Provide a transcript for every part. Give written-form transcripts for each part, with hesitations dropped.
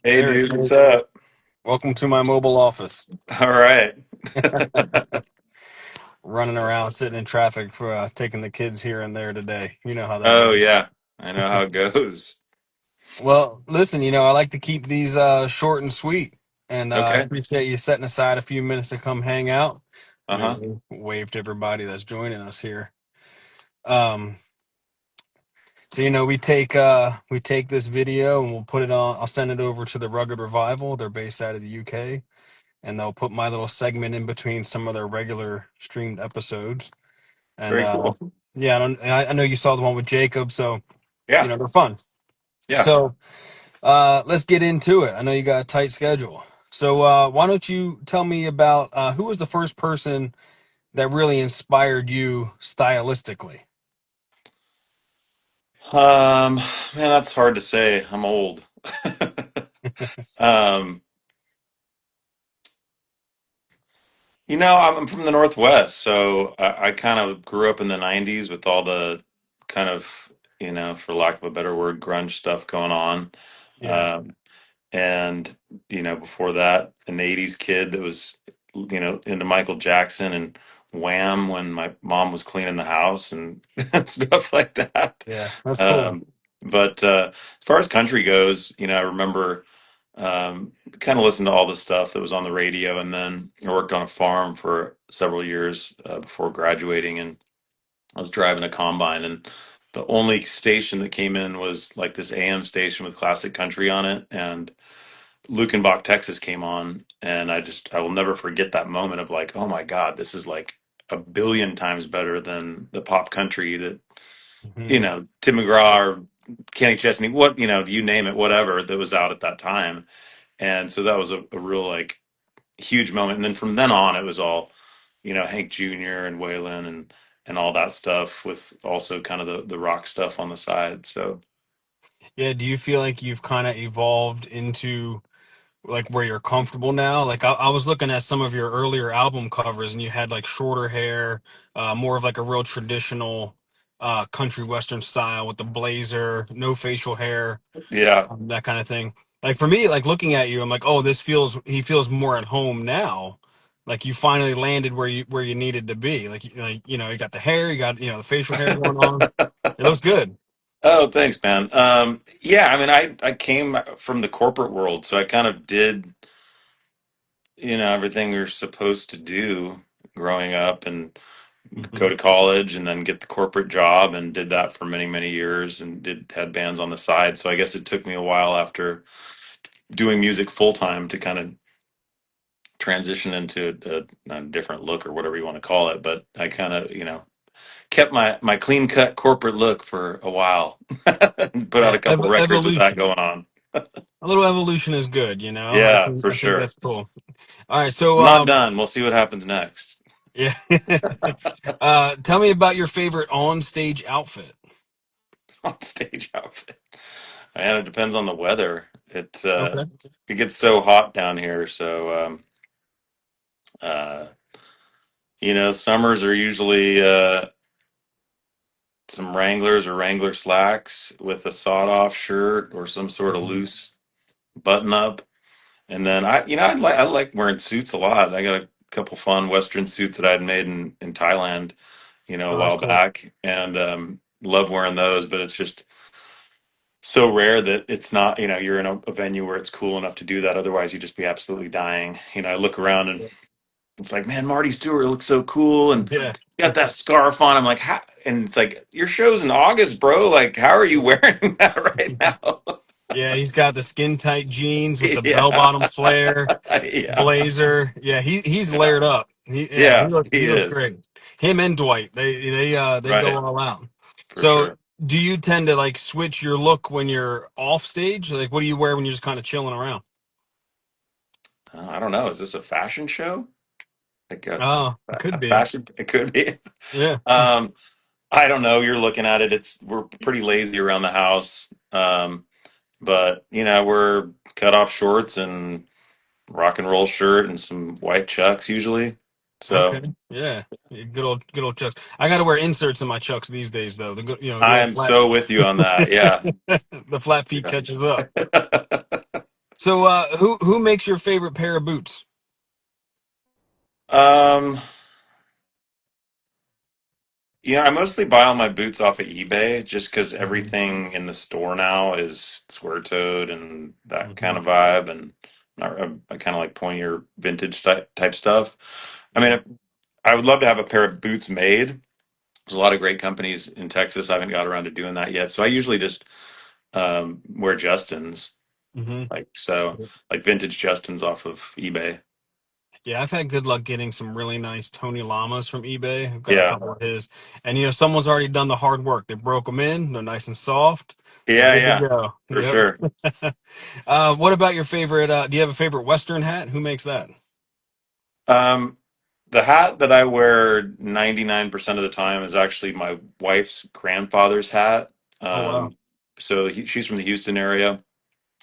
Hey, There dude, it what's is. up? Welcome to my mobile office. All right. Running around, sitting in traffic for taking the kids here and there today. You know how that Oh, goes. yeah. I know how it goes. Well, listen, I like to keep these short and sweet, and I Okay. appreciate you setting aside a few minutes to come hang out. Maybe Uh-huh. wave to everybody that's joining us here. Um, so we take this video and we'll put it on. I'll send it over to the Rugged Revival. They're based out of the UK, and they'll put my little segment in between some of their regular streamed episodes. And Very cool. yeah, I know you saw the one with Jacob, so Yeah. they're fun. Yeah. So let's get into it. I know you got a tight schedule. So why don't you tell me about who was the first person that really inspired you stylistically? Um, Man, that's hard to say. I'm old. Um, I'm from the Northwest, so I kind of grew up in the 90s with all the kind of, for lack of a better word, grunge stuff going on. Yeah. Um, and before that an 80s kid that was into Michael Jackson and Wham when my mom was cleaning the house and stuff like that. Yeah, that's cool. But as far as country goes, I remember kind of listened to all the stuff that was on the radio, and then I worked on a farm for several years before graduating, and I was driving a combine, and the only station that came in was like this AM station with classic country on it, and Lukenbach, Texas came on, and I will never forget that moment of like, oh my God, this is like a billion times better than the pop country that, Hmm. Tim McGraw or Kenny Chesney, what, you name it, whatever that was out at that time. And so that was a real like huge moment. And then from then on, it was all, Hank Jr. and Waylon and all that stuff with also kind of the rock stuff on the side. So Yeah, do you feel like you've kind of evolved into like where you're comfortable now? Like I was looking at some of your earlier album covers and you had like shorter hair, more of like a real traditional country western style with the blazer, no facial hair, yeah. that kind of thing. Like for me, like looking at you, I'm like, oh, he feels more at home now. Like you finally landed where you needed to be. You got the hair, you got the facial hair going on. It looks good. Oh, thanks, man. Yeah, I mean, I came from the corporate world, so I kind of did, everything we were supposed to do growing up, and go Hmm. to college, and then get the corporate job, and did that for many, many years, and had bands on the side. So I guess it took me a while after doing music full time to kind of transition into a different look or whatever you want to call it. But I kind of, kept my clean cut corporate look for a while. Put out Yeah, a couple records with that evolution. going on. A little evolution is good. Yeah, for I think sure. that's cool. All right, so I'm not done. We'll see what happens next. yeah. Tell me about your favorite on stage outfit. On stage outfit. And it depends on the weather. Okay. It gets so hot down here, so uh summers are usually some Wranglers or Wrangler slacks with a sawed off shirt or some sort of Mhm. loose button up. And then I like wearing suits a lot. I got a couple fun Western suits that I'd made in Thailand, a Oh, that's while cool. back, and love wearing those. But it's just so rare that it's not, you're in a venue where it's cool enough to do that. Otherwise, you'd just be absolutely dying. I look around and it's like, man, Marty Stewart looks so cool, and Yeah. got that scarf on. I'm like, how? And it's like, your show's in August, bro. Like, how are you wearing that right now? Yeah, he's got the skin tight jeans with the bell Yeah, bottom flare, yeah, blazer. Yeah, he's yeah, layered up. yeah. He He looks is. great. Him and Dwight, they go Right, all out. for So, sure. do you tend to like switch your look when you're off stage? Like, what do you wear when you're just kind of chilling around? I don't know. Is this a fashion show? Like Oh, it could a be. fashion? It could be. Yeah. Um, I don't know. You're looking at it. We're pretty lazy around the house. But we're cut off shorts and rock and roll shirt and some white chucks usually. So Okay. Yeah. Good old Chucks. I got to wear inserts in my Chucks these days, though. The I old am flat, so with you on that. Yeah. the flat feet Yeah. catches up. So, who makes your favorite pair of boots? Um, I mostly buy all my boots off of eBay just because Hmm. everything in the store now is square-toed and that kind Hmm. of vibe, and I kind of like pointier vintage type stuff. I mean, Yeah. I would love to have a pair of boots made. There's a lot of great companies in Texas. I haven't got around to doing that yet, so I usually just wear Justins, Hmm. like vintage Justins off of eBay. Yeah, I've had good luck getting some really nice Tony Llamas from eBay. I've got a Yeah, couple of his, and someone's already done the hard work. They broke them in. They're nice and soft. They're yeah, good to yeah, go. for Yep. sure. What about your favorite? Do you have a favorite Western hat? Who makes that? Um, the hat that I wear 99% of the time is actually my wife's grandfather's hat. Oh wow. So she's from the Houston area.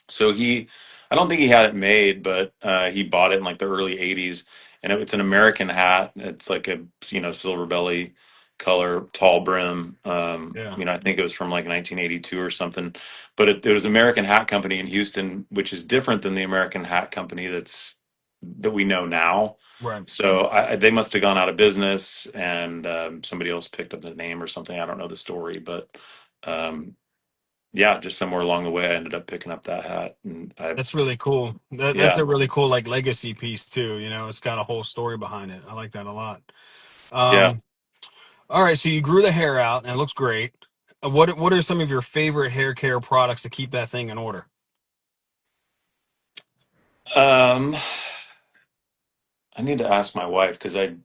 So I don't think he had it made, but he bought it in like the early '80s, and it's an American hat. It's like a silver belly color, tall brim. Yeah. I think it was from like 1982 or something, but it was American Hat Company in Houston, which is different than the American Hat Company that we know now. Right. So they must have gone out of business, and somebody else picked up the name or something. I don't know the story, but. Um, yeah, just somewhere along the way, I ended up picking up that hat, and That's really cool. That's yeah, a really cool like legacy piece too. It's got a whole story behind it. I like that a lot. yeah. Um, all right, so you grew the hair out and it looks great. What are some of your favorite hair care products to keep that thing in order? Um, I need to ask my wife because I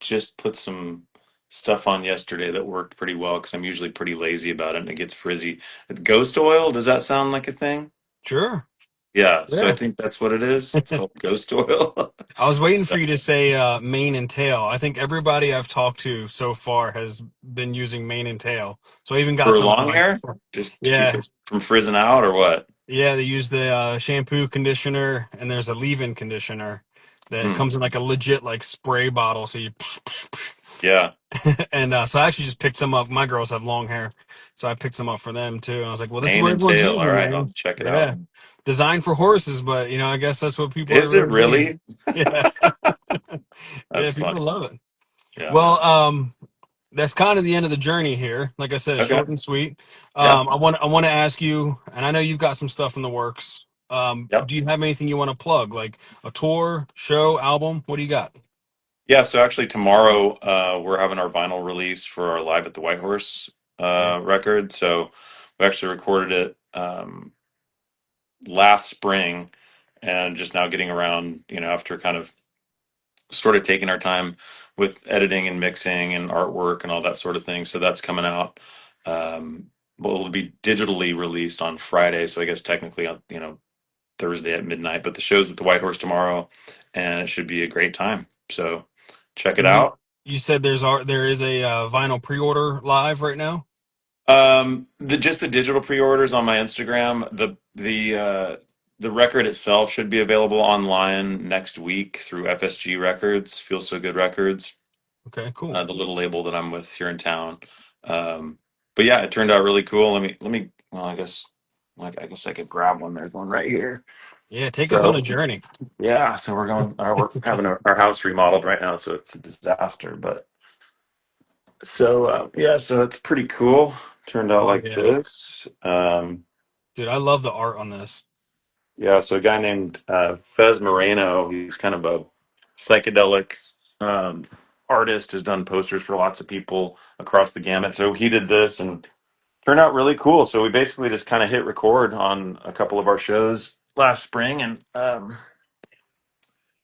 just put some stuff on yesterday that worked pretty well because I'm usually pretty lazy about it and it gets frizzy. Ghost oil, does that sound like a thing? Sure. Yeah, so I Yeah. think that's what it is. It's called ghost oil. I was waiting So, for you to say mane and tail. I think everybody I've talked to so far has been using mane and tail. So I even got for some for long hair, just to keep yeah. it from frizzing out or what? Yeah, they use the shampoo conditioner and there's a leave-in conditioner that Hmm. comes in like a legit like spray bottle. So you Yeah, and so I actually just picked some up. My girls have long hair, so I picked some up for them too. And I was like, well, this is mane what and everyone's tail. All using, right, I'll man. check it Yeah, out. designed for horses, but I guess that's what people are Is it really digging. really? Yeah, yeah, That's people funny. love it. Yeah. Well, that's kind of the end of the journey here. Like I said, Okay. short and sweet. Yeah. I want to ask you, and I know you've got some stuff in the works. Yep. Do you have anything you want to plug, like a tour, show, album? What do you got? Yeah, so actually tomorrow we're having our vinyl release for our Live at the White Horse Okay. record. So we actually recorded it last spring and just now getting around, after kind of sort of taking our time with editing and mixing and artwork and all that sort of thing. So that's coming out. Well, it'll be digitally released on Friday. So I guess technically, Thursday at midnight, but the show's at the White Horse tomorrow and it should be a great time. So check it And you out. you said there is a vinyl pre-order live right now. The digital pre-orders on my Instagram. The record itself should be available online next week through FSG Records, Feel So Good Records, Okay, cool. the little label that I'm with here in town. Um, but yeah, it turned out really cool. Let me. Well, I guess I could grab one. There's one right here. Yeah, take us on a So journey. yeah, so we're having our house remodeled right now, so it's a disaster. But yeah, so it's pretty cool. Turned out Oh like yeah, this. dude, I love the art on this. Yeah, so a guy named Fez Moreno, he's kind of a psychedelic um, artist, has done posters for lots of people across the gamut. So he did this and turned out really cool. So we basically just kind of hit record on a couple of our shows last spring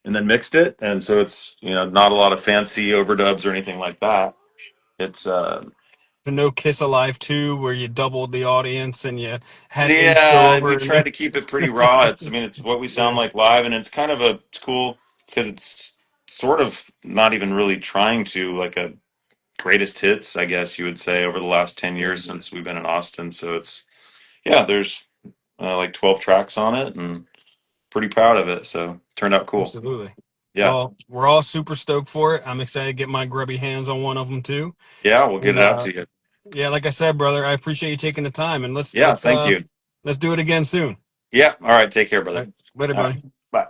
and then mixed it. And so it's not a lot of fancy overdubs or anything like that. It's The No Kiss Alive 2, where you doubled the audience and you had Ace go Yeah, we over tried and to keep it pretty raw. It's what we sound yeah, like live, and it's cool because it's sort of not even really trying to like a greatest hits, I guess you would say, over the last 10 yeah, years since we've been in Austin. So there's like 12 tracks on it, and pretty proud of it. So turned out cool. absolutely. Yeah, Well, we're all super stoked for it. I'm excited to get my grubby hands on one of them too. yeah, we'll get And it out to you. yeah, like I said, brother, I appreciate you taking the time and Yeah, thank you. let's do it again soon. Yeah. All right. Take care, All brother. right, later, All right. buddy. Bye.